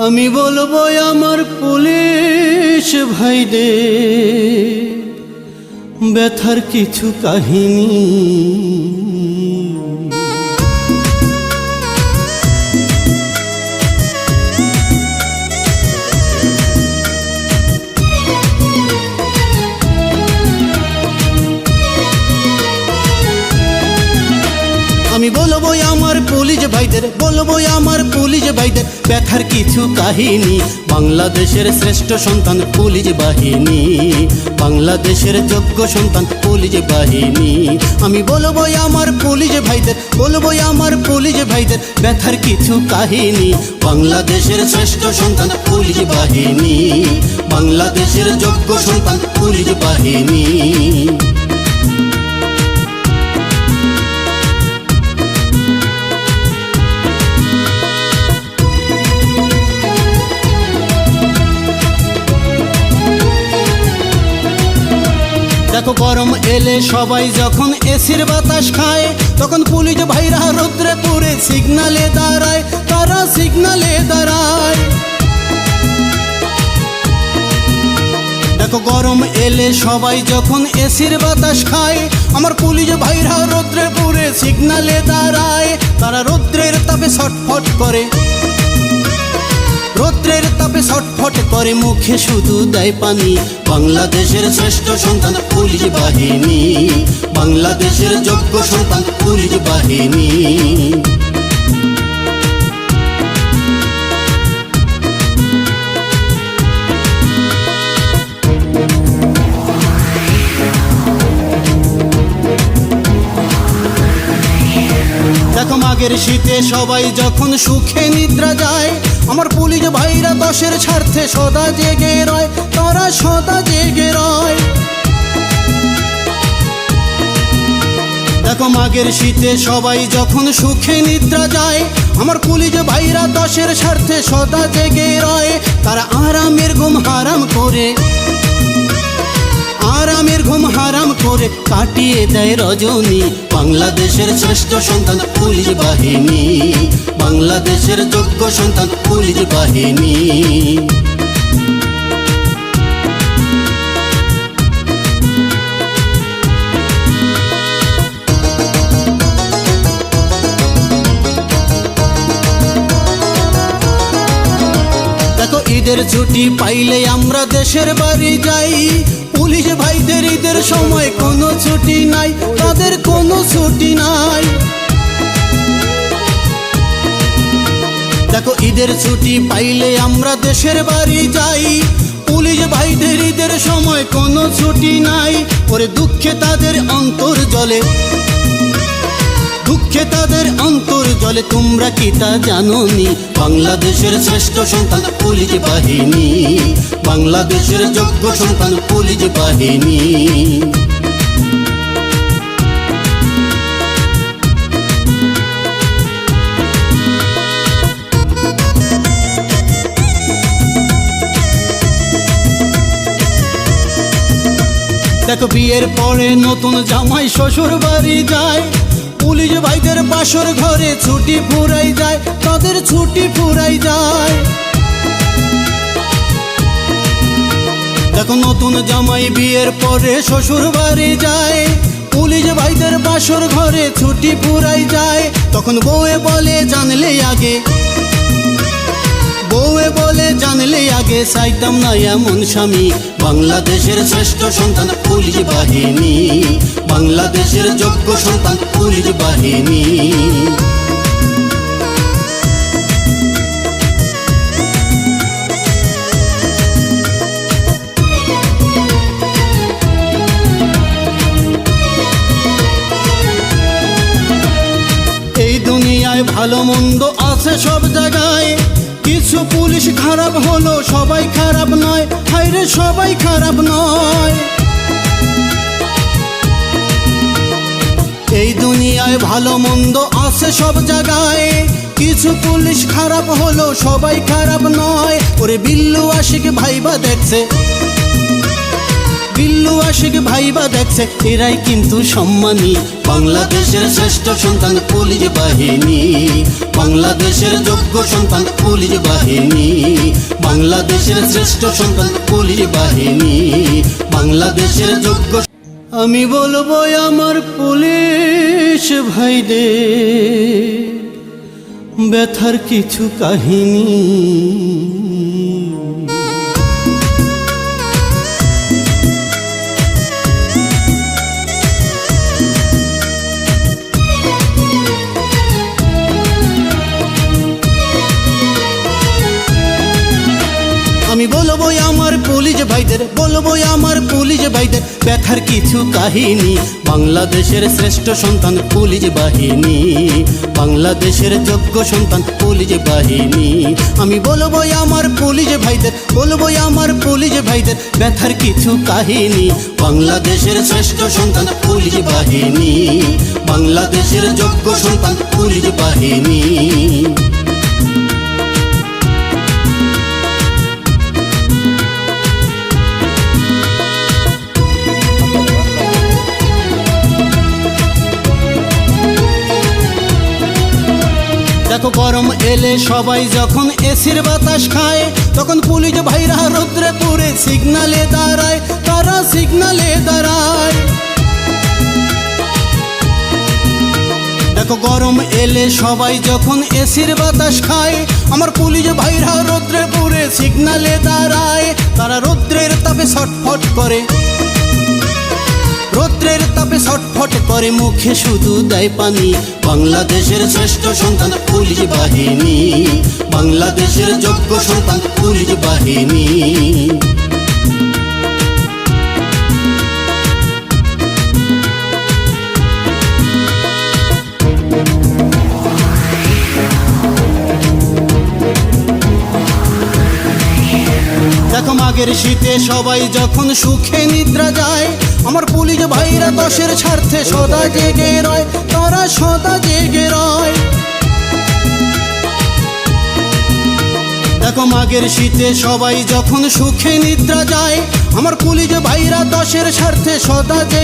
আমি বলবো আমার পুলিশ ভাইদের ব্যথার কিছু কাহিনী। আমি বলবো আমার পুলিশ ভাইদের, বলবো আমার পুলিশ ভাইদের ব্যথার কিছু কাহিনী। বাংলাদেশের শ্রেষ্ঠ সন্তান পুলিশ বাহিনী, বাংলাদেশের যোগ্য সন্তান পুলিশ বাহিনী। আমি বলবো আমার পুলিশ ভাইদের, বলবো আমার পুলিশ ভাইদের ব্যথার কিছু কাহিনী। বাংলাদেশের শ্রেষ্ঠ সন্তান পুলিশ বাহিনী, বাংলাদেশের যোগ্য সন্তান পুলিশ বাহিনী। দেখো গরম এলে সবাই যখন এসির বাতাস খায়, তখন পুলিশ ভাইরা রৌদ্রে পুড়ে সিগনালে দাঁড়ায়, তারা সিগনালে দাঁড়ায়। দেখো গরম এলে সবাই যখন এসির বাতাস খায়, আমার পুলিশ ভাইরা রৌদ্রে পুড়ে সিগনালে দাঁড়ায়। তারা রৌদ্রের তাপে ছটফট করে, রৌদ্রের তাপে ছটফট করে, মুখে শুধু দেয় পানি। বাংলাদেশের শ্রেষ্ঠ সন্তান পুলিশ বাহিনী, বাংলাদেশের যোগ্য সন্তান পুলিশ বাহিনী। দেখো মাঘের শীতে সবাই যখন সুখে নিদ্রা যায়, আমার পুলিশ ভাইরা দেশের স্বার্থে সদা জেগে রয়, তারা সদা জেগে রয়। দেখো মাঘের শীতে সবাই যখন সুখে নিদ্রা যায়, আমার পুলিশ ভাইরা দেশের স্বার্থে সদা জেগে রয়। তারা আরামের ঘুম হারাম করে, আরামের ঘুম হারাম করে কাটিয়ে দেয় রজনী। বাংলাদেশের শ্রেষ্ঠ সন্তান পুলিশ বাহিনী, বাংলাদেশের যোগ্য সন্তান পুলিশ বাহিনী। দেখো ঈদের ছুটি পাইলে আমরা দেশের বাড়ি যাই, পুলিশ ভাইদের ঈদের সময় কোনো ছুটি নাই, তাদের কোনো ছুটি নাই। দেখো ঈদের ছুটি পাইলে আমরা দেশের বাড়ি যাই, পুলিশ ভাইদের ঈদের সময় কোনো ছুটি নাই। ওরে দুঃখে তাদের অন্তর জ্বলে, দুঃখে তাদের অন্তর জ্বলে, তোমরা কি তা জানোনি? বাংলাদেশের শ্রেষ্ঠ সন্তান পুলিশ বাহিনী, বাংলাদেশের যোগ্য সন্তান পুলিশ বাহিনী। দেখো বিয়ের পরে নতুন জামাই শ্বশুর বাড়ি যায়, পুলিশ ভাইদের বাসর ঘরে ছুটি ফুরাই যায়, তাদের ছুটি ফুরাই যায়। দেখো নতুন জামাই বিয়ের পরে শ্বশুর বাড়ি যায়, পুলিশ ভাইদের বাসর ঘরে ছুটি ফুরাই যায়। তখন বউয়ে বলে জানলে আগে, বউয়ে বলে জানলে আগে, চাইতাম না এমন স্বামী। বাংলাদেশের শ্রেষ্ঠ সন্তান পুলিশ বাহিনী, বাংলাদেশের যোগ্য সন্তান পুলিশ বাহিনী। এই দুনিয়ায় ভালো মন্দ আছে সব জায়গায়, কিছু পুলিশ খারাপ হলো সবাই খারাপ নয়, হায়রে সবাই খারাপ নয়। এই দুনিয়ায় ভালো মন্দ আছে সব জায়গায়, কিছু পুলিশ খারাপ হলো সবাই খারাপ নয়। ওরে বিল্লু আশিক ভাইবা দেখছে, বিল্লু রসিক ভাইবা দেখছে এরাই কিন্তু সম্মানী। বাংলাদেশের শ্রেষ্ঠ সন্তান পুলিশ বাহিনী, বাংলাদেশের যোগ্য সন্তান পুলিশ বাহিনী, বাংলাদেশের শ্রেষ্ঠ সন্তান পুলিশ বাহিনী, বাংলাদেশের যোগ্য। আমি বলবো আমার পুলিশ ভাইদের ব্যথার কিছু কাহিনী। আমি বলবো আমার পুলিশ ভাইদের, বলবো আমার পুলিশ ভাইদের ব্যথার কিছু কাহিনী। বাংলাদেশের শ্রেষ্ঠ সন্তান পুলিশ বাহিনী, বাংলাদেশের যোগ্য সন্তান পুলিশ বাহিনী। আমি বলবো আমার পুলিশ ভাইদের, বলবো আমার পুলিশ ভাইদের ব্যথার কিছু কাহিনী। বাংলাদেশের শ্রেষ্ঠ সন্তান পুলিশ বাহিনী, বাংলাদেশের যোগ্য সন্তান পুলিশ বাহিনী। দেখো গরম এলে সবাই যখন এসির বাতাস খায়, তখন পুলিশ ভাইরা রৌদ্রে পুরে সিগনালে দাঁড়ায়, তারা সিগনালে দাঁড়ায়। দেখো গরম এলে সবাই যখন এসির বাতাস খায়, আমার পুলিশ ভাইরা রৌদ্রে পুরে সিগনালে দাঁড়ায়, তারা রৌদ্রের তাপে ছটফট করে, রৌদ্রের তাপে ছটফট করে, মুখে শুধু দেয় পানি। বাংলাদেশের শ্রেষ্ঠ সন্তান পুলিশ বাহিনী, বাংলাদেশের যোগ্য সন্তান পুলিশ বাহিনী। দেখো মাঘের শীতে সবাই যখন সুখে নিদ্রা যায়, আমার পুলিশ ভাইরা দেশের স্বার্থে সদা জেগে রয়, তারা সদা জেগে রয়। দেখো মাঘের শীতে সবাই যখন সুখে নিদ্রা যায়, আমার পুলিশ ভাইরা দেশের স্বার্থে সদা জেগে